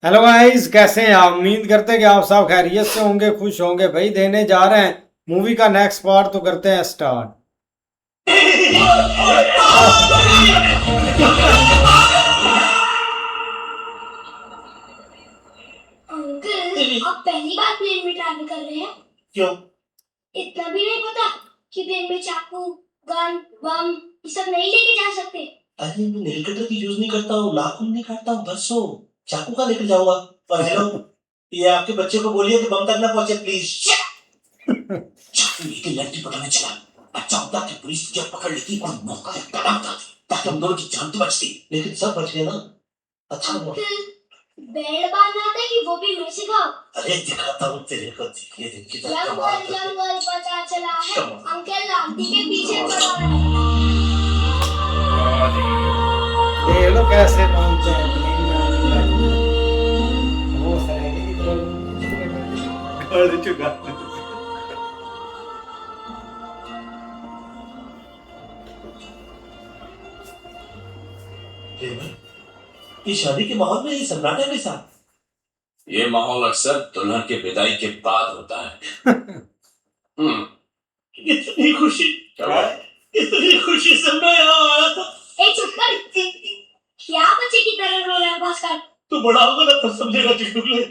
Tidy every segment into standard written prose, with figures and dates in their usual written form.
Hello guys, कैसे हैं आप? उम्मीद करते हैं कि आप सब खैरियत से होंगे, खुश होंगे। भाई देने जा रहे हैं मूवी का नेक्स्ट पार्ट, तो करते हैं स्टार्ट। अंकल, आप पहली बार प्लेन में ट्रैवल कर रहे हैं? क्यों? इतना भी नहीं पता कि प्लेन में चाकू, गन, बम ये सब नहीं लेके जा सकते? अरे मैं नेल कटर की यूज नहीं करता हूँ, नाखून नहीं काटता हूँ, बस हो चाकू का लेकर जाऊंगा। और हेलो, ये आपके बच्चे को बोलिए कि बम तक ना पहुंचे प्लीज। चाकू लेके लड़की पकड़ने चला, अच्छा होता कि पुलिस तुझे पकड़ लेती और मौका पे कदम उठाती ताकि हम दोनों की जान तो बचती, लेकिन सब बच गए ना। अच्छा हुआ। अंकल, बैंड बांधना आता है कि वो भी मैं सिखाऊं? अरे दिखाता हूँ तेरे को, ये देख कितना जंगल कमाल करते हैं। जंगल पता चला है, कमाल। अंकल आंटी के पीछे पड़ा है। देख लो कैसे पहुंचे हैं प्लेन में आने में। वो सहेली की तरह गड़ चुका। ये शादी के माहौल में ये सन्नाटा के साथ ये माहौल अक्सर दुल्हन के विदाई के बाद होता है। इतनी खुशी, क्या इतनी खुशी से मैं यहाँ आया था। ए चुप कर, क्या बच्चे की तरह रो रहा है? बस कर। तू बड़ा होगा ना तब समझेगा चुटकुले।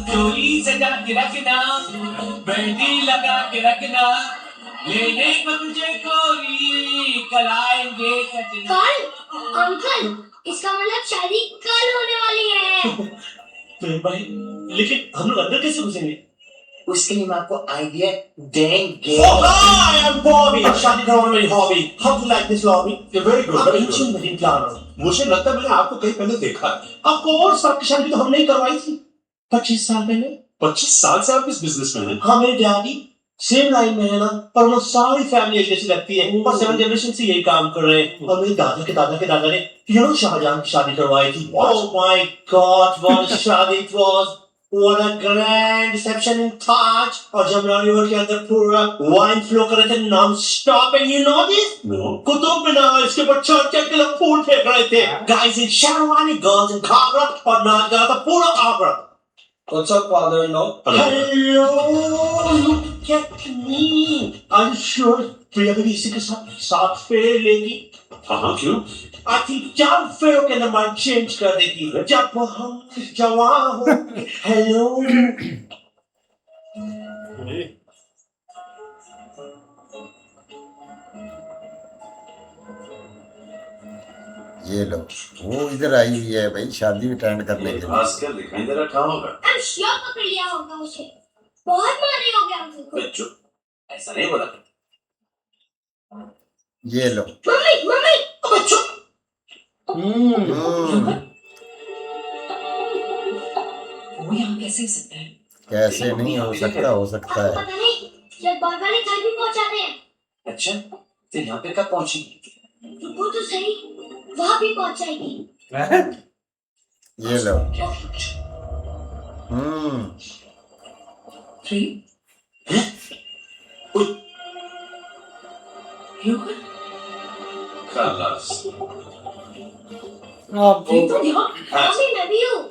चोरी सजा के रखना, मेहंदी लगा के रखना, लेने को तुझे गोरी, कल आएंगे सजना। कल? अंकल, इसका मतलब शादी कल होने वाली है। प्रेम भाई, लेकिन हम लोग अंदर कैसे घुसेंगे? उसके लिए मैं आपको आइडिया देंगे। Oh, hi, I'm Bobby. शादी करवाने वाली hobby. How do you like this lobby? You're very good, I'm very ancient good. wedding planner. मुझे लगता है मैंने आपको कहीं पहले देखा है। Of course, आपकी शादी तो हमने ही करवाई थी 25 साल पहले। 25 साल से आप इस बिजनेस में हैं। हाँ, मेरे डैडी सेम लाइन में है ना, पर वो सारी फैमिली एक जैसी लगती है और 7 जनरेशन से यही काम कर रहे हैं। और मेरे दादा के दादा के दादा ने शाहजहां की शादी करवाई थी। Oh my God, what a शादी it was! What a grand reception in Taj! और जमुना रिवर के अंदर पूरा वाइन फ्लो कर रहे थे non-stop, and you know this? No. Qutub Minar, इसके ऊपर चढ़ के लोग फूल फेंक रहे थे। Guys in Sherwani, girls in Kagra, और नाच गा रहा था पूरा Agra. What's up, father-in-law? Hello, look at me. Are you sure प्रिया भी इसी के साथ फेरे लेगी? हाँ, क्यों? I think 4 फेरों के अंदर माइंड चेंज कर देगी जब हम जवान होंगे। हेलो। ये लो, वो इधर आई हुई है भाई शादी अटेंड करने के लिए। भास्कर दिखाई दे रहा, कहाँ होगा? I'm sure पकड़ लिया होगा उसे। बहुत मारे होगे अंकल को। मैं चुप, ऐसा नहीं बोला। ये लो। मम्मी मम्मी, चुप। वो यहाँ कैसे हो सकता है? कैसे नहीं हो सकता, हो सकता आपको है। पता नहीं, जब बाल वाले घर भी पहुंचाते हैं। अच्छा, तो यहाँ पे कब पहुंची? वो तो सही, वहाँ भी पहुंच जाएगी। ये लो। प्रेम? रोहन? खलास। आप प्रेम तुम यहाँ? मम्मी मैं भी हूँ।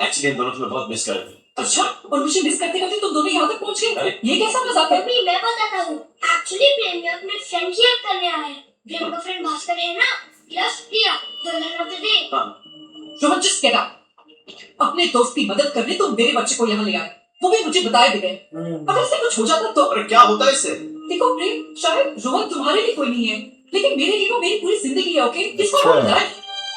एक्चुअली इन दोनों को मैं बहुत मिस कर रही हूँ। अच्छा, और मुझे मिस करते करते तुम दोनों यहाँ तक पहुंच गए? अरे। ये कैसा मजाक है? मम्मी मैं बताता हूँ। एक्चुअली प्रेम ने अपने फ्रेंड की हेल्प करने आया है। प्रेम का फ्रेंड भास्कर है ना, प्लस प्रिया, दुल्हन of the day. Rohan just get out. अपने दोस्त की मदद करने तुम मेरे बच्चे को यहाँ ले आए, वो भी मुझे बताए बगैर। अगर इससे कुछ हो जाता तो? अरे क्या होता है इससे? देखो प्रेम, शायद रोहन तुम्हारे लिए कोई नहीं है, लेकिन मेरे लिए वो मेरी पूरी जिंदगी है। ओके, इसको अच्छा। हम लाए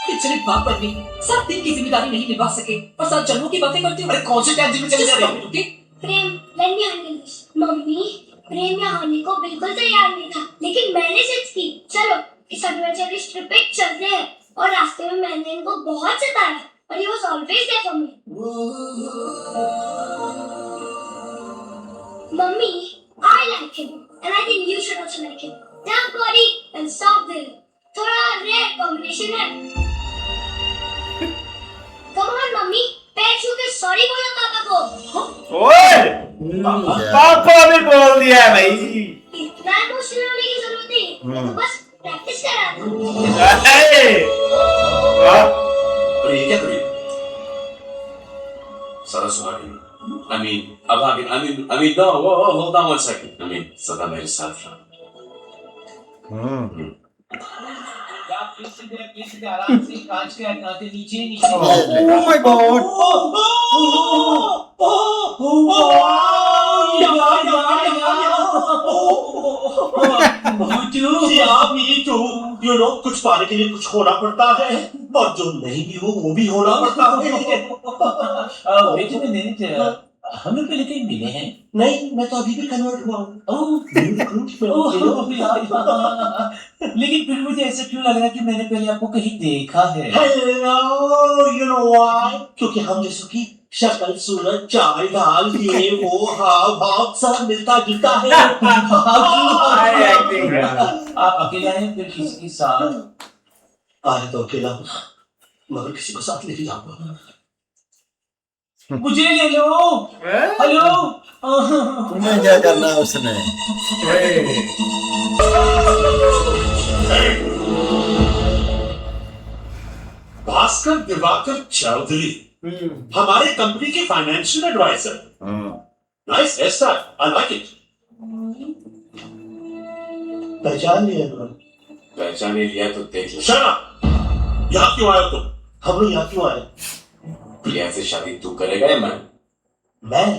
पिछले बाप पर भी 7 दिन की जिम्मेदारी नहीं निभा सके और 7 जन्मों की बातें करते हो। अरे कौन से टैंजी में चले जा रहे हो? Okay, Prem let me handle this. Mummy, Prem यहाँ आने को बिल्कुल तैयार नहीं था, लेकिन मैंने जिद की। चलो इस एडवेंचरस ट्रिप पे चलते हैं। और रास्ते में मैंने इनको बहुत सताया, और he was always there for me. Mummy, I like him, and I think you should also like him. Tough body and soft दिल, थोड़ा रेयर कॉम्बिनेशन है। Come on मम्मी, पैर छू के सॉरी बोलो पापा को। ओए, क्या? पापा भी बोल दिया है भाई। इतना इमोशनल होने की जरूरत नहीं, मैं तो बस प्रैक्टिस कर रहा था। Hey! अरे ये क्या करिए सारा सुहागी I mean अब आगे I mean no hold on one second I mean सदा मेरे साथ रहा आप प्लीज सीधे आराम से कांच के नीचे नीचे Oh my God. कुछ पाने के लिए कुछ होना पड़ता है और जो नहीं भी हो वो भी होना पड़ता है। वेट अ मिनट हम लोग पहले कहीं मिले हैं नहीं मैं तो अभी भी कन्वर्ट हुआ हूँ। लेकिन फिर मुझे ऐसा क्यों लग रहा है कि मैंने पहले आपको कहीं देखा है हेलो यू नो व्हाई क्योंकि हम जैसों की शक्ल सूरत चाल ढाल ये वो हाव भाव सब मिलता जुलता है। आप अकेला हैं फिर किसी के साथ आए तो अकेला हूँ मगर किसी को साथ लेके जाऊंगा। मुझे ले लो हेलो तुम्हें क्या करना है उसने? भास्कर दिवाकर चौधरी हमारे कंपनी के financial adviser nice hair style I like it पहचान लिया इन्होंने? पहचाने लिया तो देख लो शट अप यहाँ क्यों आए हो तुम हम लोग यहाँ क्यों आए? प्रिया से शादी तू करेगा या मैं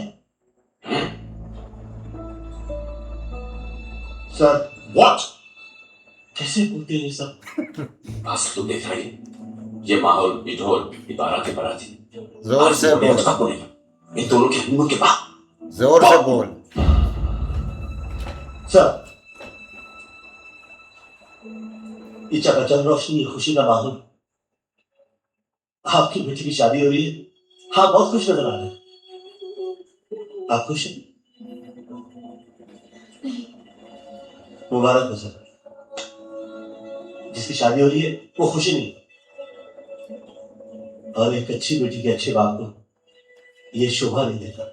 सर व्हाट कैसे बोलते हैं ये सब? भास्कर तू देख रही है ये माहौल ये ढोल ये बाराती बाराती जोर से बोल, अच्छा बोलेगा इन दोनों के हनीमून के बाद जोर से बोल। सर ये चकाचक रोशनी खुशी का माहौल आपकी बेटी की शादी हो रही है। हाँ बहुत खुश नजर आ रहे हैं। आप खुश हैं? मुबारक हो सर जिसकी शादी हो रही है वो खुशी नहीं और एक अच्छी बेटी के अच्छे बाप को ये शोभा नहीं देता।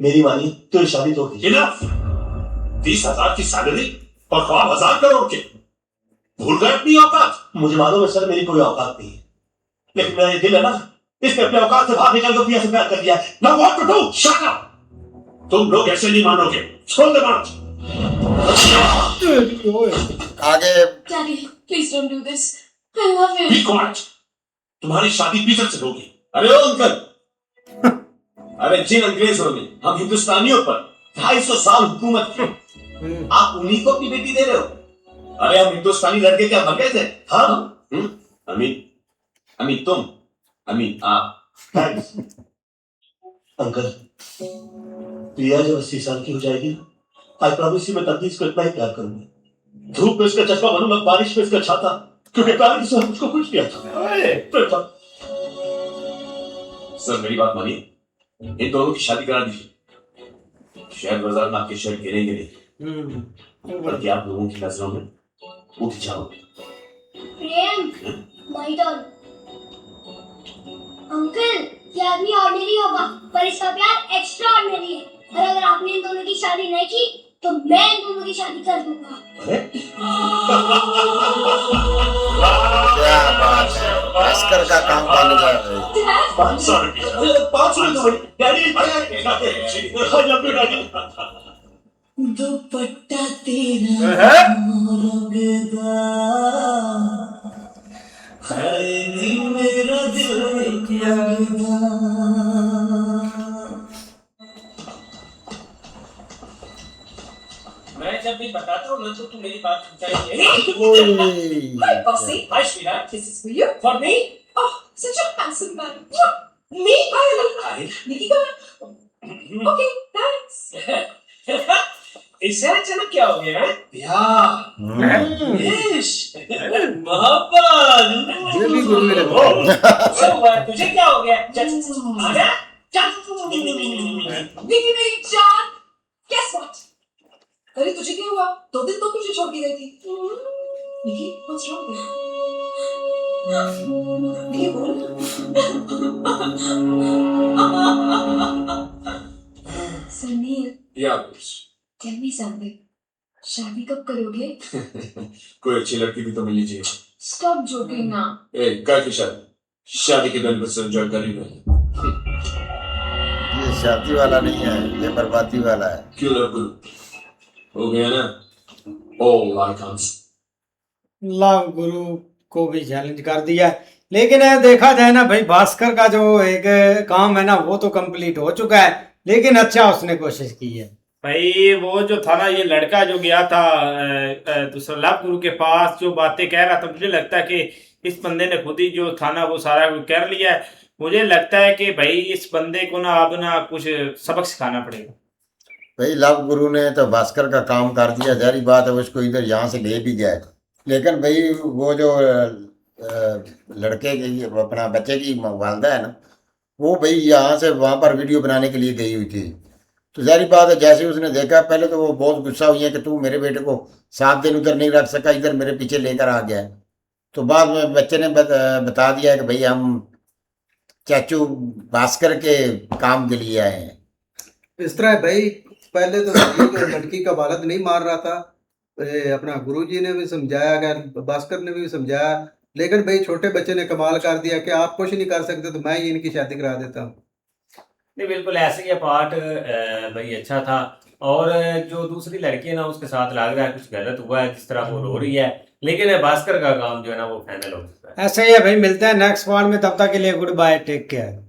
मेरी मानिए तो ये शादी तोड़ दीजिए। इनफ 20,000 की सैलरी और ख्वाब 1,000 करोड़ के भूल गए अपनी औकात। मुझे मालूम है सर मेरी कोई औकात नहीं है लेकिन मेरा ये दिल है ना इसने अपने औकात से बाहर निकल कर प्रिया से प्यार कर दिया है। Now what to do? Shut up! तुम लोग ऐसे नहीं मानोगे छोड़ दे बात। आगे Daddy, please don't do this. I love him. Be quiet. तुम्हारी शादी पीछे से होगी। अरे ओ अंकल अरे जिन अंग्रेजों ने हम हिंदुस्तानियों पर 250 साल हुकूमत की आप उन्हीं को अपनी बेटी दे रहे हो। अरे हम हिंदुस्तानी लड़के क्या मर गए थे? हाँ अमीन तुम अमीन आप थैंक्स अंकल। प्रिया जब 80 साल की हो जाएगी आई प्रॉमिस यू मैं तब भी इसको इतना ही प्यार करूंगा। धूप में इसका चश्मा बनूंगा बारिश में इसका छाता क्योंकि प्यार की सूरत मुझको खुश किया था। सर मेरी बात मानिए इन दोनों की शादी करा दीजिए। शेयर बाजार में आपके शेयर गिरेंगे नहीं बल्कि आप लोगों की नजरों में उठ जाओगे। प्रेम, my turn. अंकल ये आदमी ऑर्डिनरी होगा पर इसका प्यार एक्स्ट्रा ऑर्डिनरी है और अगर आपने इन दोनों की शादी नहीं की तो मैं इन दोनों की शादी कर दूंगा। क्या बात है, भास्कर का काम बन गया है। 5 मिनट डैडी दुपट्टा तेरा रंगदा है मेरा दिल लगदा। मैं जब भी बताता हूँ ना तो तू मेरी बात सुन चाहिए। Hi, Bossy. Hi, sweetheart. This is for you. For me? Oh, such a handsome man. Me? Hi. Nikki, go. Okay, thanks. इससे अचानक क्या हो गया? प्यार, इश्क, मोहब्बत। ये भी गुरु मेरे सब हुआ, तुझे क्या हो गया? चल, आजा, चल। निकी मेरी जान, guess what? अरे तुझे क्या हुआ? 2 दिन तो तुझे छोड़ के गई थी। निकी, what's wrong there? निकी बोल। समीर, या कुछ tell me something. शादी कब करोगे? कोई अच्छी लड़की भी तो मिलनी चाहिए। Stop joking now. ए कल की शादी शादी के बेनिफिट्स एंजॉय करेंगे। ये शादी वाला नहीं है, ये बर्बादी वाला है। क्यों लव गुरु हो गया ना, ऑल आइकॉन्स। लव गुरु को भी चैलेंज कर दिया है। लेकिन देखा जाए ना भाई, भास्कर का जो एक काम है ना वो तो कंप्लीट हो चुका है, लेकिन अच्छा उसने कोशिश की है। भाई वो जो था ना, ये लड़का जो गया था दूसरा लव गुरु के पास, जो बातें कह रहा था, मुझे लगता है कि इस बंदे ने खुद ही जो था ना वो सारा कुछ कर लिया है। मुझे लगता है कि भाई इस बंदे को ना अब ना कुछ सबक सिखाना पड़ेगा। भाई लव गुरु ने तो भास्कर का काम कर दिया, जारी बात है उसको इधर यहाँ से ले भी गया। लेकिन भाई वो जो लड़के की अपना बच्चे की वालदा है ना, वो भाई यहाँ से वहाँ पर वीडियो बनाने के लिए गई हुई थी। तो जारी बात है, जैसे उसने देखा पहले तो वो बहुत गुस्सा हुई है कि तू मेरे बेटे को 7 दिन उधर नहीं रख सका, इधर मेरे पीछे लेकर आ गया है। तो बाद में बच्चे ने बता दिया कि भाई हम चाचू भास्कर के काम के लिए आए हैं। इस तरह है भाई, पहले तो ये लड़की का वालिद नहीं मार रहा था, अपना गुरुजी ने भी समझाया गया, भास्कर ने भी समझाया, लेकिन भाई छोटे बच्चे ने कमाल कर दिया कि आप कुछ नहीं कर सकते तो मैं ही इनकी शादी करा देता हूँ। नहीं बिल्कुल ऐसे ही पार्ट भाई अच्छा था। और जो दूसरी लड़की है ना उसके साथ लग रहा है कुछ गलत हुआ है, जिस तरह वो रो रही है, लेकिन भास्कर का काम जो है ना वो फाइनल हो चुका है। ऐसे ही है भाई, मिलते हैं नेक्स्ट पार्ट में, तब तक के लिए गुड बाय, टेक केयर।